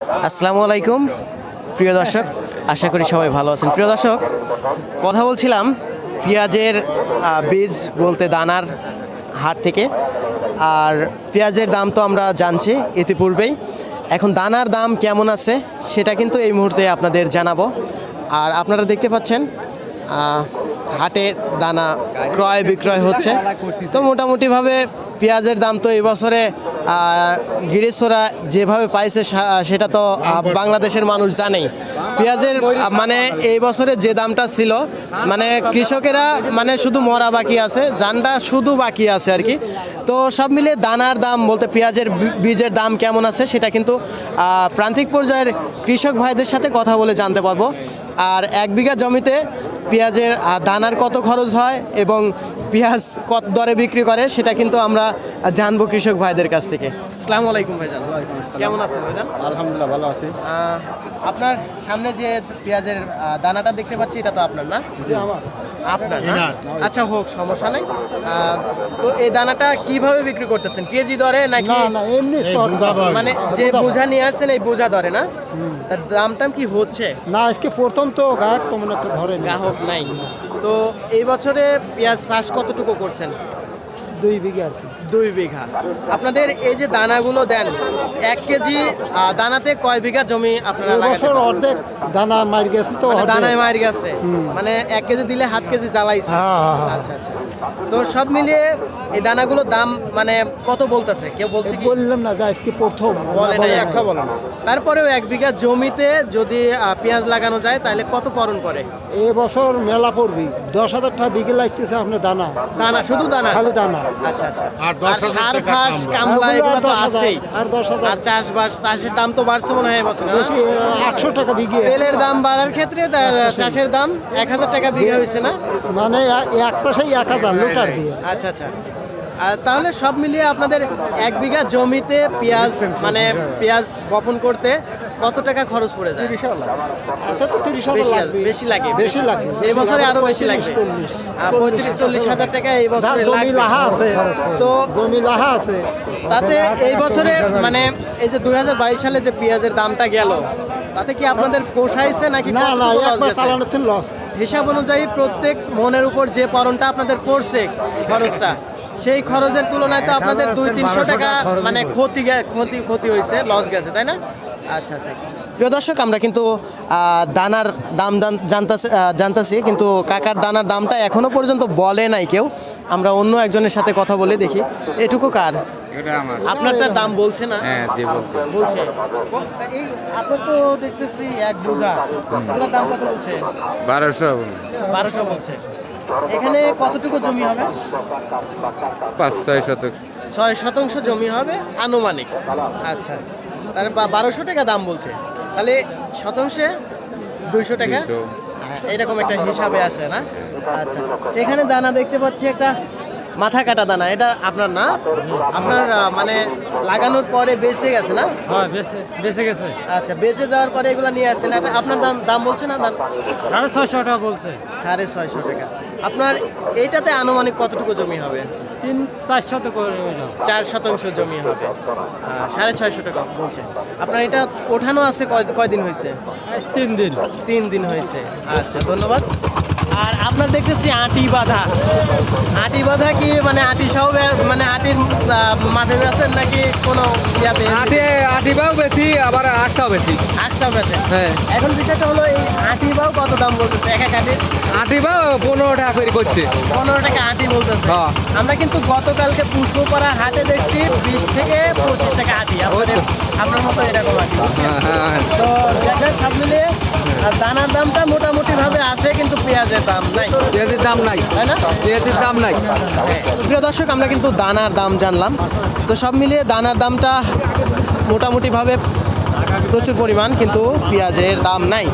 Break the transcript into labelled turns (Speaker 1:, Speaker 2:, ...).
Speaker 1: আসসালামু আলাইকুম প্রিয় দর্শক, আশা করি সবাই ভালো আছেন। প্রিয় দর্শক, কথা বলছিলাম পেঁয়াজের বীজ বলতে দানার হাট থেকে। আর পেঁয়াজের দাম তো আমরা জানছি ইতিপূর্বেই, এখন দানার দাম কেমন আছে সেটা কিন্তু এই মুহূর্তে আপনাদের জানাবো। আর আপনারা দেখতে পাচ্ছেন হাটে দানা ক্রয় বিক্রয় হচ্ছে। তো মোটামুটিভাবে পেঁয়াজের দাম তো এই বছরে গিরিশোরা যেভাবে পাইছে সেটা তো বাংলাদেশের মানুষ জানেই। পেঁয়াজের মানে এই বছরে যে দামটা ছিল, মানে কৃষকেরা মানে শুধু মরা বাকি আছে, জানটা শুধু বাকি আছে আর কি। তো সব মিলে দানার দাম বলতে পেঁয়াজের বীজের দাম কেমন আছে সেটা কিন্তু প্রান্তিক পর্যায়ের কৃষক ভাইদের সাথে কথা বলে জানতে পারবো। আর 1 বিঘা জমিতে পেঁয়াজের দানার কত খরচ হয় এবং পেঁয়াজ কত দরে বিক্রি করে সেটা কিন্তু আমরা জানবো কৃষক ভাইদের কাছ থেকে। আসসালামু আলাইকুম ভাইজান, কেমন আছেন ভাইজান?
Speaker 2: আলহামদুলিল্লাহ ভালো আছি।
Speaker 1: আপনার সামনে যে পেঁয়াজের দানাটা দেখতে পাচ্ছি এটা তো আপনার না?
Speaker 2: জি আমার।
Speaker 1: আপনার না? আচ্ছা হোক, সমস্যা নেই। তো এই দানাটা কিভাবে বিক্রি করতেছেন, কেজি দরে নাকি?
Speaker 2: না না এমনি
Speaker 1: মানে যে বোঝা নিয়ে আসছেন এই বোঝা দরে না? তার দামটাম কি হচ্ছে?
Speaker 2: না আজকে প্রথম তো গায়ক তেমন একটা ধরে না।
Speaker 1: গ্রাহক নাই। তো এই বছরে পেঁয়াজ চাষ কতটুকু করছেন?
Speaker 2: 2 বিঘা আর কি।
Speaker 1: 2 বিঘা। আপনাদের এই যে দানাগুলো দেন 1 কেজি দানাতে কয় বিঘা জমি আপনারা
Speaker 2: এই
Speaker 1: লাগাতে
Speaker 2: বছর
Speaker 1: পারেন?
Speaker 2: অর্ধেক দানা মার গেছে তো
Speaker 1: মানে
Speaker 2: অর্ধেক।
Speaker 1: দানায় মার গেছে, মানে 1 কেজি দিলে 1/2 কেজি জ্বালাইছে।
Speaker 2: হ্যাঁ।
Speaker 1: আচ্ছা আচ্ছা। তো সব মিলিয়ে এই দানাগুলোর দাম মানে কত বলতেছে, কেউ বলছে কি?
Speaker 2: বললাম না যে আজকে প্রথম
Speaker 1: বলে নাই
Speaker 2: বলে
Speaker 1: একটা বলে না। তারপরেও 1 বিঘা জমিতে যদি পেঁয়াজ লাগানো যায় তাহলে কত পরন করে?
Speaker 2: এই বছর মেলা পড়বি 10,000 টাকা বিঘে লাগতেছে আপনার দানা।
Speaker 1: দানা, শুধু দানা?
Speaker 2: খালি দানা।
Speaker 1: আচ্ছা আচ্ছা।
Speaker 3: আর 10,000
Speaker 1: সার
Speaker 3: টাকা
Speaker 1: ঘাস কামলা
Speaker 2: ওগুলো
Speaker 1: এগুলো
Speaker 2: আর
Speaker 1: তো
Speaker 2: 10,000
Speaker 1: আছেই।
Speaker 2: আর 10,000
Speaker 1: আর চাষবাস, চাষের দাম তো বাড়ছে মনে হয় এবছর না?
Speaker 2: বেশি 800 টাকা বিঘে।
Speaker 1: তেলের দাম বাড়ার ক্ষেত্রে চাষের দাম 1,000 টাকা বিঘা হয়েছে না?
Speaker 2: মানে এক চাষেই 1,000 লিটার দিয়ে।
Speaker 1: আচ্ছা আচ্ছা। আর তাহলে সব মিলিয়ে আপনাদের 1 বিঘা জমিতে পেঁয়াজ মানে পেঁয়াজ বপন করতে কত টাকা খরচ পড়ে যায়?
Speaker 2: 30,000 এত তো 30,000 লাগবে।
Speaker 1: বেশি লাগে?
Speaker 2: বেশি লাগবে।
Speaker 1: এই বছরে আরো বেশি লাগবে? 35-40 হাজার টাকা এই বছরে
Speaker 2: জমি
Speaker 1: লাগবে।
Speaker 2: লাহা আছে
Speaker 1: তো
Speaker 2: জমি লাহা আছে।
Speaker 1: তাতে এই বছরে মানে এই যে 2022 সালে যে পেঁয়াজের দামটা গেল তাতে কি আপনাদের পোষাইছে নাকি
Speaker 2: না না
Speaker 1: কতটুকু loss
Speaker 2: একবার
Speaker 1: গেছে?
Speaker 2: চালানোতে লস।
Speaker 1: হিসাব অনুযায়ী প্রত্যেক মনের উপর যে পরনটা আপনাদের পড়ছে খরচটা, সেই খরচের তুলনায় তো আপনাদের 200-300 টাকা মানে ক্ষতি হয়েছে, লস গেছে, তাই না? আচ্ছা আচ্ছা। প্রিয় দর্শক, আমরা কিন্তু দানার দাম জানতাছি, কিন্তু কাকার দানার দামটা এখনো পর্যন্ত বলে নাই কেউ। আমরা অন্য একজনের সাথে কথা বলে দেখি। এটুকু কার?
Speaker 3: এটা আমার।
Speaker 1: আপনারটার দাম বলছে না?
Speaker 3: হ্যাঁ জি বলছি।
Speaker 1: বলছে। এই আপনার তো দেখতেছি 1 বোঝা, এগুলোর দাম কত বলছে?
Speaker 3: 1200
Speaker 1: 1200 বলছে। এখানে কতটুকু জমি হবে?
Speaker 3: 5-6 শতক।
Speaker 1: 6 শতাংশ জমি হবে আনুমানিক। আচ্ছা, তাহলে 1200 টাকা দাম বলছে, তাহলে শতাংশে 200 টাকা
Speaker 3: 200
Speaker 1: এরকম একটা হিসাবে আসে না? আচ্ছা, এখানে দানা দেখতে পাচ্ছি একটা মাথা কাটা দানা, এটা আপনার না? আপনার মানে লাগানোর পরে বেঁচে গেছে না?
Speaker 4: হ্যাঁ বেঁচে গেছে।
Speaker 1: আচ্ছা, বেঁচে যাওয়ার পরে এগুলো নিয়ে আসছেন। আপনার দাম বলছে না?
Speaker 4: 650 টাকা বলছে।
Speaker 1: 650 টাকা। আপনার এইটাতে আনুমানিক কতটুকু জমি হবে?
Speaker 4: 3-4 শতক করে হইলো।
Speaker 1: 4 শতাংশ জমি হবে। 650 টাকা বলছে। আপনার এটা ওঠানো আছে কয়দিন হয়েছে?
Speaker 4: আজ 3 দিন।
Speaker 1: 3 দিন হয়েছে। আচ্ছা, ধন্যবাদ। আর আপনার দেখতেছি আটি বাঁধা কি মানে আটি সহ মানে আটির মাঠে বেছেন নাকি কোনো ইয়াতে?
Speaker 5: আটিবাও বেশি আবার আটটাও বেশি।
Speaker 1: আকসাও বেছেন?
Speaker 5: হ্যাঁ।
Speaker 1: এখন বিষয়টা হলো এই আটি বাও কত দাম বলতেছে এক আটির?
Speaker 5: আটিবাও 15 টাকা করে করছে।
Speaker 1: 15 টাকা আটি বলতেছে।
Speaker 5: হ্যাঁ।
Speaker 1: আমরা কিন্তু গতকালকে পুষ্পপাড়া হাটে দেখছি 20 থেকে 25 টাকা আটি। আপনার মতো এরকম আটি।
Speaker 5: হ্যাঁ।
Speaker 1: তো দেখা সব মিলিয়ে দানার দামটা মোটামুটি ভাবে আছে, কিন্তু পেঁয়াজের দাম নাই,
Speaker 5: পেঁয়াজের দাম নাই,
Speaker 1: তাই না?
Speaker 5: পেঁয়াজের দাম নাই।
Speaker 1: প্রিয় দর্শক, আমরা কিন্তু দানার দাম জানলাম। তো সব মিলিয়ে দানার দামটা মোটামুটিভাবে প্রচুর পরিমাণ, কিন্তু পেঁয়াজের দাম নাই।